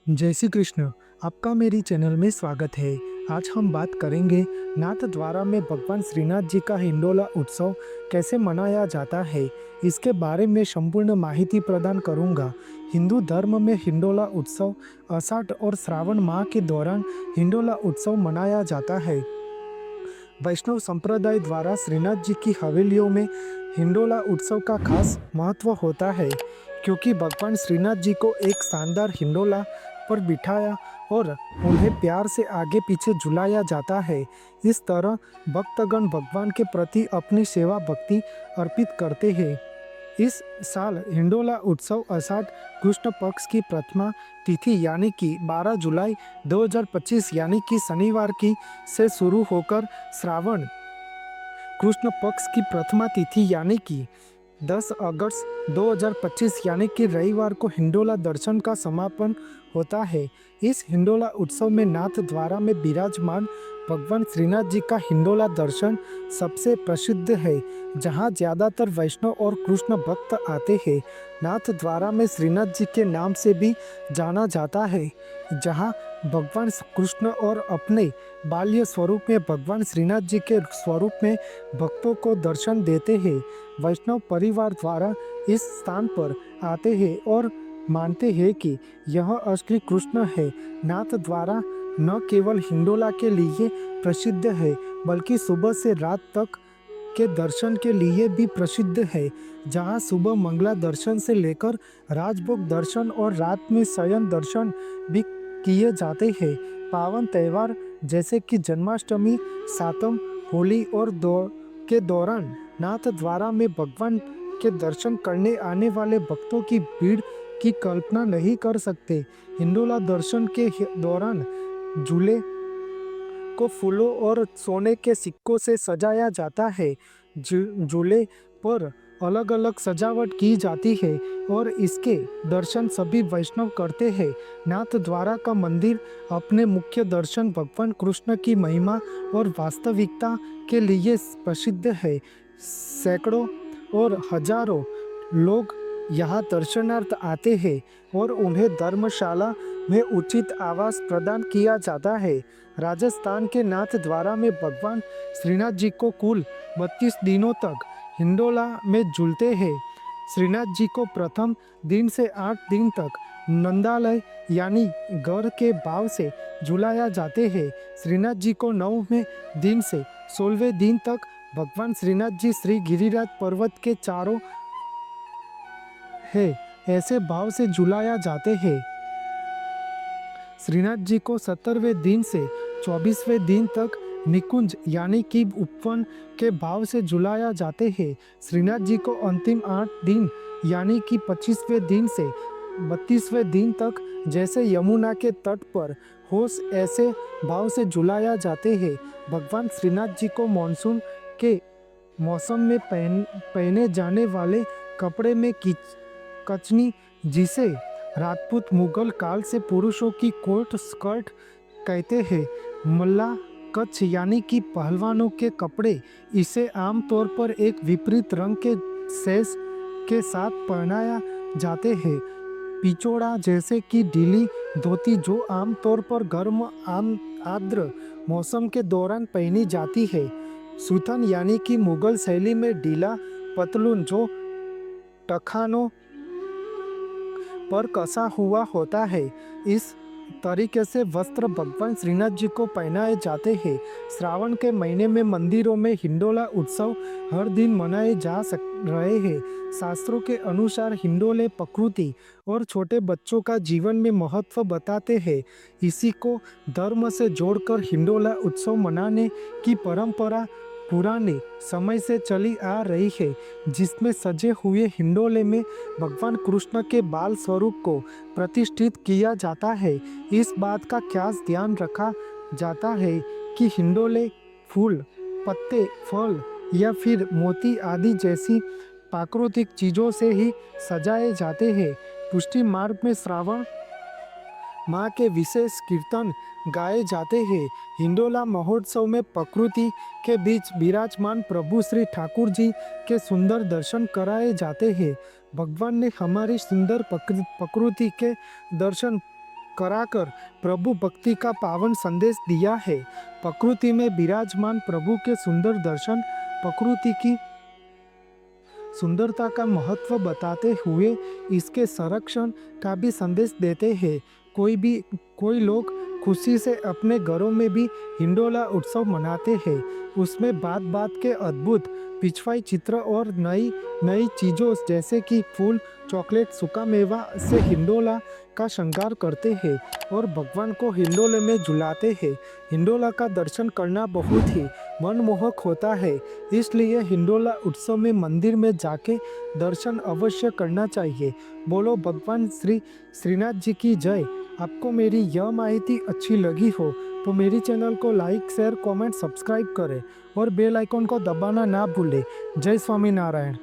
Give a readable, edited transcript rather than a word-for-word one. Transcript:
जय श्री कृष्ण। आपका मेरी चैनल में स्वागत है। आज हम बात करेंगे नाथद्वारा में भगवान श्रीनाथ जी का हिंडोला उत्सव कैसे मनाया जाता है। इसके बारे में संपूर्ण माहिती प्रदान करूंगा। हिंदू धर्म में हिंडोला उत्सव आषाढ़ और श्रावण माह के दौरान हिंडोला उत्सव मनाया जाता है। वैष्णव संप्रदाय द्वारा श्रीनाथ जी की हवेलियों में हिंडोला उत्सव का खास महत्व होता है, क्योंकि भगवान श्रीनाथ जी को एक शानदार हिंडोला पर बिठाया और उन्हें प्यार से आगे पीछे झुलाया जाता है। इस तरह भक्तगण भगवान के प्रति अपनी सेवा भक्ति अर्पित करते हैं। इस साल हिंडोला उत्सव आषाढ़ कृष्ण पक्ष की प्रथमा तिथि यानी कि 12 जुलाई 2025 यानी कि शनिवार की से शुरू होकर श्रावण कृष्ण पक्ष की प्रथमा तिथि यानी कि 10 अगस्त 2025 यानी कि रविवार को हिंडोला दर्शन का समापन होता है। इस हिंडोला उत्सव में नाथ द्वारा में विराजमान भगवान श्रीनाथ जी का हिंडोला दर्शन सबसे प्रसिद्ध है, जहां ज़्यादातर वैष्णव और कृष्ण भक्त आते हैं। नाथ द्वारा में श्रीनाथ जी के नाम से भी जाना जाता है, जहां भगवान कृष्ण और अपने बाल्य स्वरूप में भगवान श्रीनाथ जी के स्वरूप में भक्तों को दर्शन देते हैं। वैष्णव परिवार द्वारा इस स्थान पर आते हैं और मानते हैं कि यह असली कृष्ण है। नाथ द्वारा न केवल हिंडोला के लिए प्रसिद्ध है, बल्कि सुबह से रात तक के दर्शन के लिए भी प्रसिद्ध है, जहां सुबह मंगला दर्शन से लेकर राजभोग दर्शन और रात में शयन दर्शन भी किए जाते हैं। पावन त्यौहार जैसे कि जन्माष्टमी, सातम, होली और के दौरान नाथ द्वारा में भगवान के दर्शन करने आने वाले भक्तों की भीड़ की कल्पना नहीं कर सकते। हिंडोला दर्शन के दौरान झूले को फूलों और सोने के सिक्कों से सजाया जाता है। झूले पर अलग अलग सजावट की जाती है और इसके दर्शन सभी वैष्णव करते हैं। नाथ द्वारा का मंदिर अपने मुख्य दर्शन भगवान कृष्ण की महिमा और वास्तविकता के लिए प्रसिद्ध है। सैकड़ों और हजारों लोग यहाँ दर्शनार्थ आते हैं और उन्हें धर्मशाला में उचित आवास प्रदान किया जाता है। राजस्थान के नाथ द्वारा में भगवान श्रीनाथ जी को कुल 32 दिनों तक हिंडोला में झूलते हैं। श्रीनाथ जी को प्रथम दिन से 8 दिन तक नंदालय यानी घर के भाव से झुलाया जाते हैं। श्रीनाथ जी को 9वें दिन से 16वें दिन तक भगवान श्रीनाथ जी श्री गिरिराज पर्वत के चारों है ऐसे भाव से झुलाया जाते हैं। श्रीनाथ जी को 17वें दिन से 24वें दिन तक निकुंज यानी कि उपवन के भाव से झुलाया जाते हैं। श्रीनाथ जी को अंतिम 8 दिन यानी कि 25वें दिन से 32वें दिन तक जैसे यमुना के तट पर हो ऐसे भाव से झुलाया जाते हैं। भगवान श्रीनाथ जी को मानसून के मौसम में पहने जाने वाले कपड़े में कचनी, जिसे राजपूत मुगल काल से पुरुषों की कोट स्कर्ट कहते हैं, मल्ला कच्छ यानी कि पहलवानों के कपड़े, इसे आमतौर पर एक विपरीत रंग के सैश के साथ पहनाया जाते हैं। पिचोड़ा जैसे कि ढीली धोती जो आमतौर पर गर्म आर्द्र मौसम के दौरान पहनी जाती है। सुथन यानी कि मुगल शैली में ढीला पतलून जो टखानों पर कसा हुआ होता है। इस तरीके से वस्त्र भगवान श्रीनाथ जी को पहनाए जाते हैं। श्रावण के महीने में मंदिरों में हिंडोला उत्सव हर दिन मनाए जा रहे हैं। शास्त्रों के अनुसार हिंडोले प्रकृति और छोटे बच्चों का जीवन में महत्व बताते हैं। इसी को धर्म से जोड़कर हिंडोला उत्सव मनाने की परंपरा पुराने समय से चली आ रही है, जिसमें सजे हुए हिंडोले में भगवान कृष्ण के बाल स्वरूप को प्रतिष्ठित किया जाता है। इस बात का खास ध्यान रखा जाता है कि हिंडोले फूल, पत्ते, फल या फिर मोती आदि जैसी प्राकृतिक चीज़ों से ही सजाए जाते हैं। पुष्टि मार्ग में श्रावण माँ के विशेष कीर्तन गाए जाते हैं। हिंडोला महोत्सव में प्रकृति के बीच विराजमान प्रभु श्री ठाकुर जी के सुंदर दर्शन कराए जाते हैं। भगवान ने हमारी सुंदर प्रकृति के दर्शन कराकर प्रभु भक्ति का पावन संदेश दिया है। प्रकृति में विराजमान प्रभु के सुंदर दर्शन प्रकृति की सुंदरता का महत्व बताते हुए इसके संरक्षण का भी संदेश देते हैं। कोई लोग खुशी से अपने घरों में भी हिंडोला उत्सव मनाते हैं। उसमें बात बात के अद्भुत पिछवाई चित्र और नई नई चीज़ों जैसे कि फूल, चॉकलेट, सूखा मेवा से हिंडोला का श्रृंगार करते हैं और भगवान को हिंडोले में झुलाते हैं। हिंडोला का दर्शन करना बहुत ही मनमोहक होता है, इसलिए हिंडोला उत्सव में मंदिर में जाके दर्शन अवश्य करना चाहिए। बोलो भगवान श्री श्रीनाथ जी की जय। आपको मेरी यह माहिती अच्छी लगी हो तो मेरी चैनल को लाइक, शेयर, कमेंट, सब्सक्राइब करें और बेल आइकन को दबाना ना भूलें। जय स्वामीनारायण।